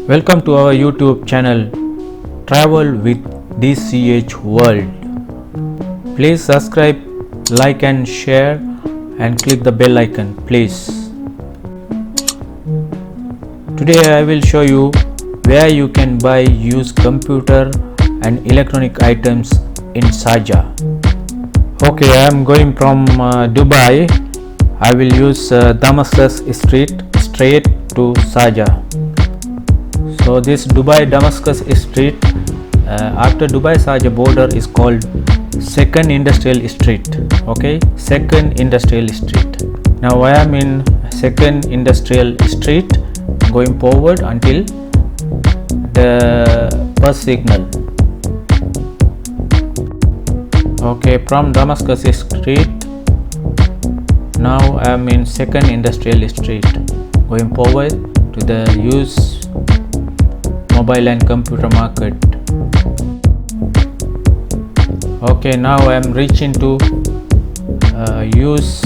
Welcome to our YouTube channel Travel with DCH World. Please subscribe, like and share and click the bell icon please. Today I will show you where you can buy used computer and electronic items in Sharjah. Okay, I am going from Dubai. I will use Damascus Street straight to Sharjah. So this Dubai Damascus Street after Dubai Sharjah border is called Second Industrial Street. Okay, Second Industrial Street. Now I am in Second Industrial Street, going forward until the bus signal. Okay, from Damascus Street now I am in Second Industrial Street, going forward to the used mobile and computer market. Okay, now I am reaching to used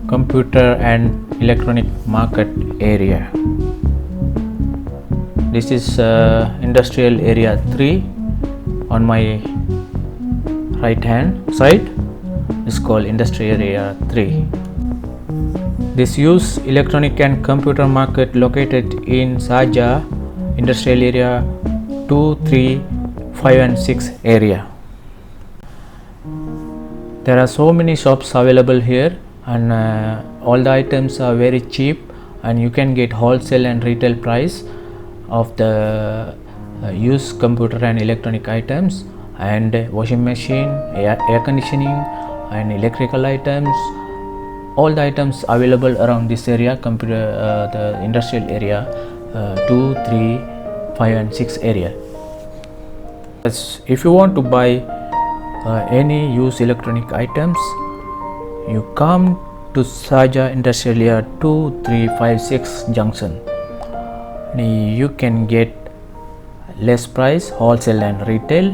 computer and electronic market area. This is industrial area 3 on my right hand side. It's called industrial area 3. This used electronic and computer market located in Sharjah industrial area 2, 3, 5 and 6 area. There are so many shops available here, and all the items are very cheap, and you can get wholesale and retail price of the used computer and electronic items, and washing machine, air conditioning and electrical items. All the items available around this area, the industrial area 2, 3, 5 and 6 area. If you want to buy any used electronic items, you come to Sharjah industrial area 2, 3, 5, 6 junction. You can get less price, wholesale and retail.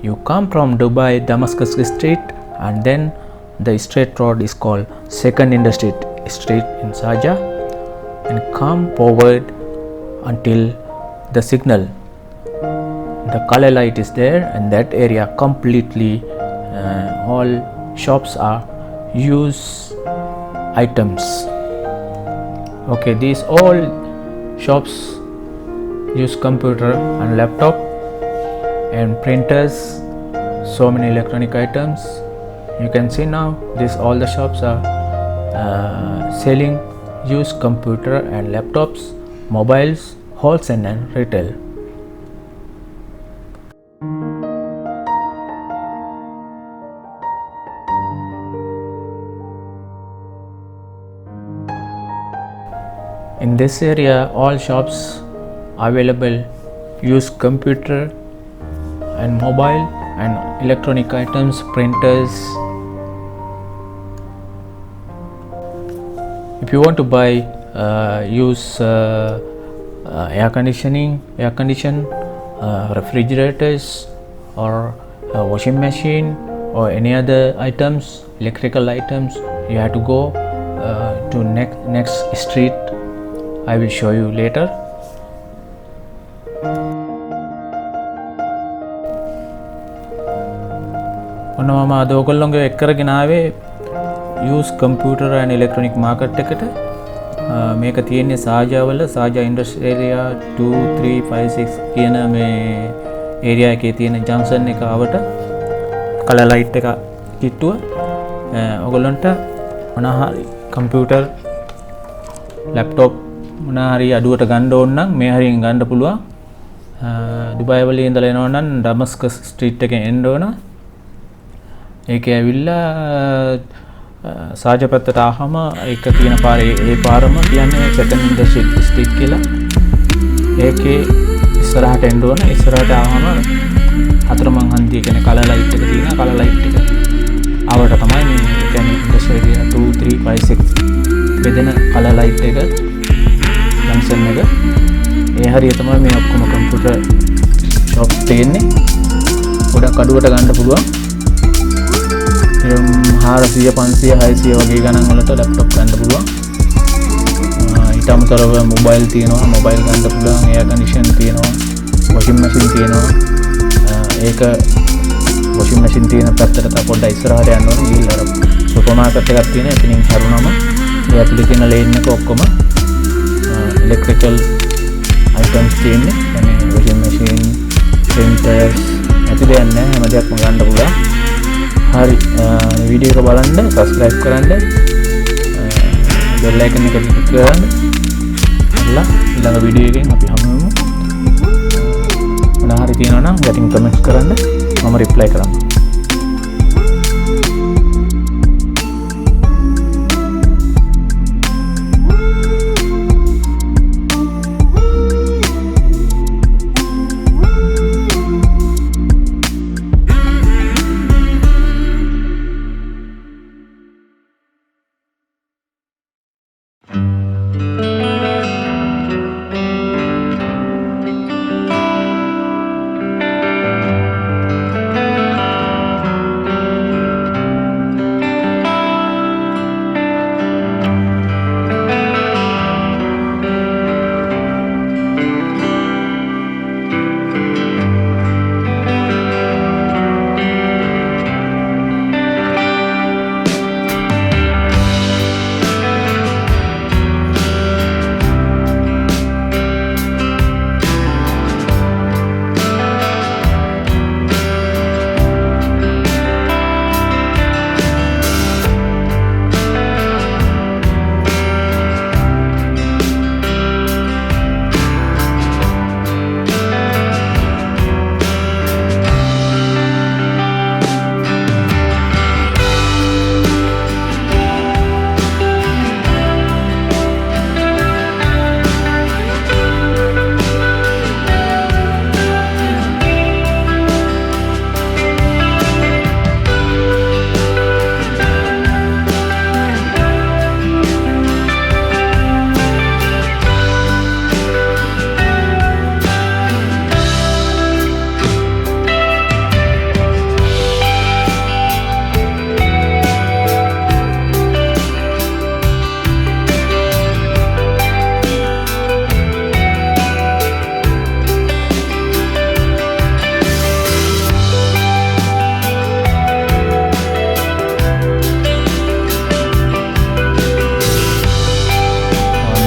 You come from Dubai Damascus Street, and then the straight road is called Second Industrial Street in Sharjah, and come forward until the signal. The color light is there, and that area completely all shops are used items. Okay, these all shops use computer and laptop and printers, so many electronic items. You can see now this all the shops are selling used computer and laptops, mobiles, wholesale and retail. In this area all shops available used computer and mobile and electronic items, printers. If you want to buy use air condition, refrigerators or washing machine or any other items, electrical items, you have to go to next street. I will show you later. ඔන්න මම අද ඔයගොල්ලෝගේ එක් කරගෙන ආවේ use computer and electronic market එකට. මේක තියෙන්නේ Sharjah වල Sharjah industrial area 2, 3, 5, 6 කියන මේ area එකේ තියෙන junction එක ආවට color light එක කිට්ටුව ඔයගොල්ලන්ට මොනවා හරි computer, laptop මොනවා හරි අඩුවට ගන්න ඕන නම් මේ හරියෙන් ගන්න පුළුවන්. දුබායි වල ඉඳලා එනවා නම් Damascus street එකෙන් එන්න ඕන. ඒකේ ඇවිල්ලා Sharjah පැත්තට ආවම ඒක තියෙන පාරේ ඒ පාරම කියන්නේ Second Industrial Street කියලා. ඒකේ ඉස්සරහට එන්න ඕන. ඉස්සරහට ආවම හතරමං හන්දිය කියන්නේ කලර් ලයිට් එක තියෙනවා. කලර් ලයිට් එක ආවට තමයි මේ කියන්නේ industrial area 2, 3, 5, 6 බෙදෙන කලර් ලයිට් එක junction එක. ඒ හරිය තමයි මේ ඔක්කොම computer shop තියෙන්නේ. ගොඩක් අඩුවට ගන්න පුළුවන්. 400 500 600 වගේ ගණන් වලට ලැප්ටොප් ගන්න පුළුවන්. ඊට අමතරව මොබයිල් තියෙනවා, මොබයිල් ගන්න පුළුවන්, එයාර් කන්ඩිෂන් තියෙනවා, වොෂින් මැෂින් තියෙනවා. ඒක වොෂින් මැෂින් තියෙන පැත්තට තව පොඩ්ඩක් ඉස්සරහට යන්න ඕනේ. ගිහිල්ලා සුපර් මාකට් එකක් තියෙනවා. එතනින් හැරුණම ඒ ඇතුලේ තියෙන ලේන් එක ඔක්කොම ඉලෙක්ට්‍රිකල් අයිටම්ස් තියෙන්නේ. يعني වොෂින් මැෂින්, printers ඇතුලේ යන්නේ හැම දෙයක්ම ගන්න පුළුවන්. හරි, වීඩියෝ එක බලන්න, subscribe කරන්න, bell icon එක click කරන්න. ඊළඟ වීඩියෝ එකෙන් අපි හමු වෙමු. මොනවා හරි තියෙනවා නම් යටින් කමෙන්ට්ස් කරන්න, මම රිප්ලයි කරන්න.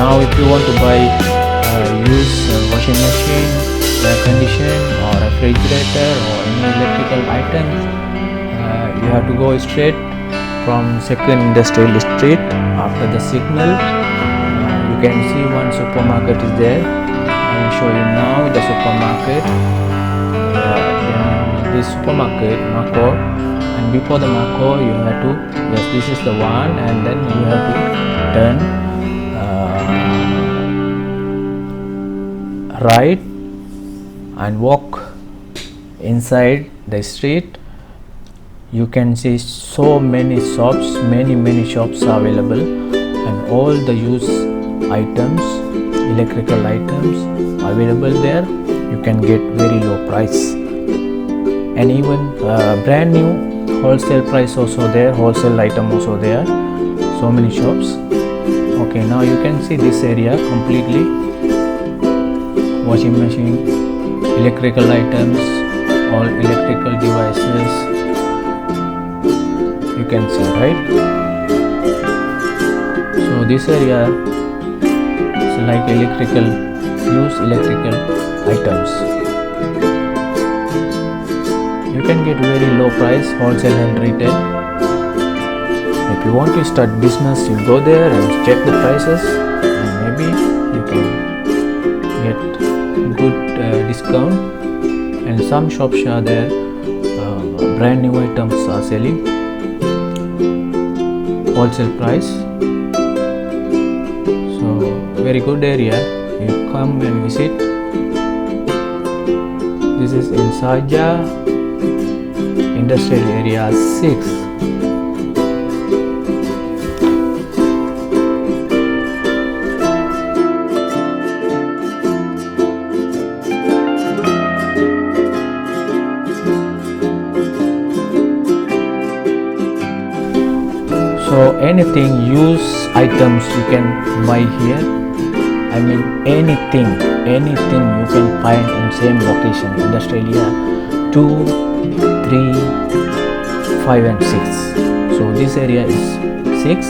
Now if you want to buy use washing machine, air condition or refrigerator or any electrical items, you have to go straight from Second Industrial Street. After the signal, you can see one supermarket is there. I will show you now the supermarket. This supermarket, Mako, and before the Mako you have to, yes, this is the one, and then you have to turn right and walk inside the street. You can see so many shops, many shops are available, and all the used items, electrical items available there. You can get very low price, and even brand new wholesale price also there, wholesale item also there. So many shops. Okay, now you can see this area completely. Washing machine, electrical items, all electrical devices, you can see, right? So this area is like electrical, use electrical items. You can get very low price, wholesale and retail. If you want to start business, you go there and check the prices, and maybe you can get good discount. And some shops are there, brand new items are selling wholesale price. So very good area, you come and visit. This is in Saja Industrial Area 6. So anything use items you can buy here. I mean anything you can find in same location, industrial area 2, 3, 5 and 6. So this area is 6.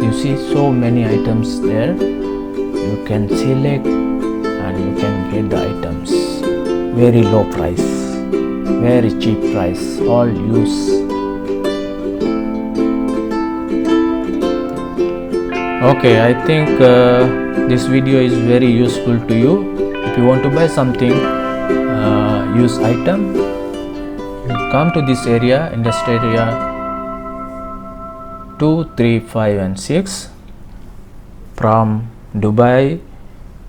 You see so many items there. You can select and you can get the items very low price, very cheap price, all use. Okay, I think this video is very useful to you. If you want to buy something use item, you come to this area, industrial area 2, 3, 5 and 6 from Dubai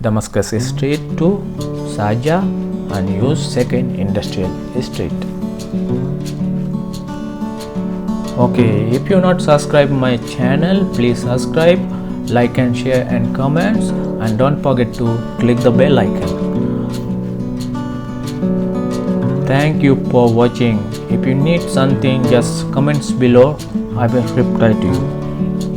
Damascus Street to Sharjah, and use second industrial street. Okay, if you not subscribe my channel, please subscribe, like and share and comments, and don't forget to click the bell icon. Thank you for watching. If you need something, just comments below. I will reply to you.